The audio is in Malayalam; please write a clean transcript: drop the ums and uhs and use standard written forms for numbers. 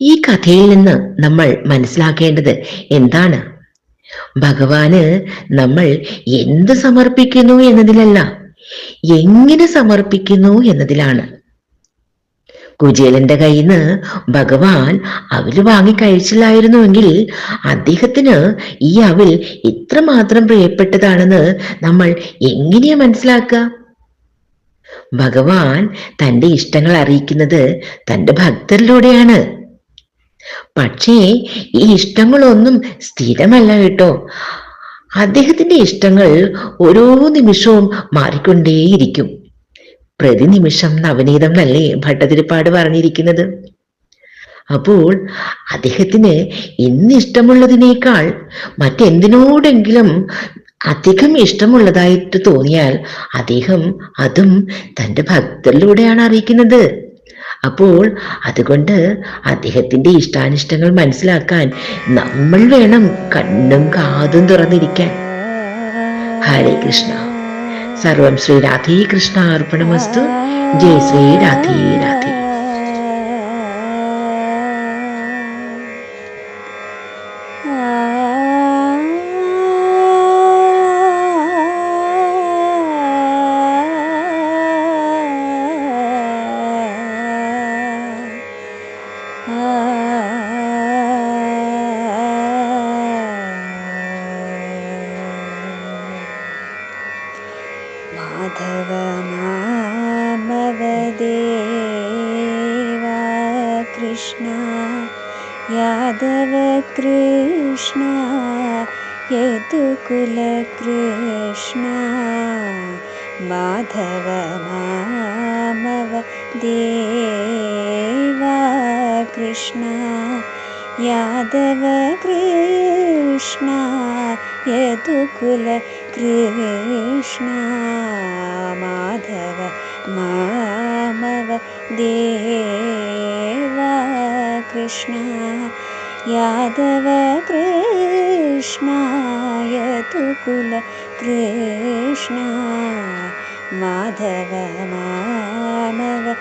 ഈ കഥയിൽ നിന്ന് നമ്മൾ മനസ്സിലാക്കേണ്ടത് എന്താണ്? ഭഗവാന് നമ്മൾ എന്ത് സമർപ്പിക്കുന്നു എന്നതിലല്ല, എങ്ങനെ സമർപ്പിക്കുന്നു എന്നതിലാണ്. കുചേലന്റെ കയ്യിൽ നിന്ന് ഭഗവാൻ അവില് വാങ്ങി കഴിച്ചില്ലായിരുന്നുവെങ്കിൽ അദ്ദേഹത്തിന് ഈ അവിൽ ഇത്രമാത്രം പ്രിയപ്പെട്ടതാണെന്ന് നമ്മൾ എങ്ങനെയാ മനസ്സിലാക്കുക? ഭഗവാൻ തന്റെ ഇഷ്ടങ്ങൾ അറിയിക്കുന്നത് തന്റെ ഭക്തരിലൂടെയാണ്. പക്ഷേ ഈ ഇഷ്ടങ്ങളൊന്നും സ്ഥിരമല്ല കേട്ടോ. അദ്ദേഹത്തിന്റെ ഇഷ്ടങ്ങൾ ഓരോ നിമിഷവും മാറിക്കൊണ്ടേയിരിക്കും. പ്രതിനിമിഷം നവനീതം എന്നല്ലേ ഭട്ടതിരിപ്പാട് പറഞ്ഞിരിക്കുന്നത്. അപ്പോൾ അദ്ദേഹത്തിന് ഇന്ന് ഇഷ്ടമുള്ളതിനേക്കാൾ മറ്റെന്തിനോടെങ്കിലും അധികം ഇഷ്ടമുള്ളതായിട്ട് തോന്നിയാൽ അദ്ദേഹം അതും തൻ്റെ ഭക്തരിലൂടെയാണ് അറിയിക്കുന്നത്. അപ്പോൾ അതുകൊണ്ട് അദ്ദേഹത്തിന്റെ ഇഷ്ടാനിഷ്ടങ്ങൾ മനസ്സിലാക്കാൻ നമ്മൾ വേണം കണ്ണും കാതും തുറന്നിരിക്കാൻ. ഹരേ കൃഷ്ണ. സർവം ശ്രീ രാധേ കൃഷ്ണ അർപ്പണമസ്തു. ജയ ശ്രീ രാധേ രാധേ. മാധവ മാമവദേവ കൃഷ്ണ യാദവ കൃഷ്ണ യദുകുല കൃഷ്ണ മാധവ മാമവദേവ കൃഷ്ണ യാദവ കൃഷ്ണ യദുകുല കൃഷ്ണ മാധവ മാമവദേവ കൃഷ്ണ യാദവ കൃഷ്ണ യദുകുല കൃഷ്ണ മാധവ മാമവദേവ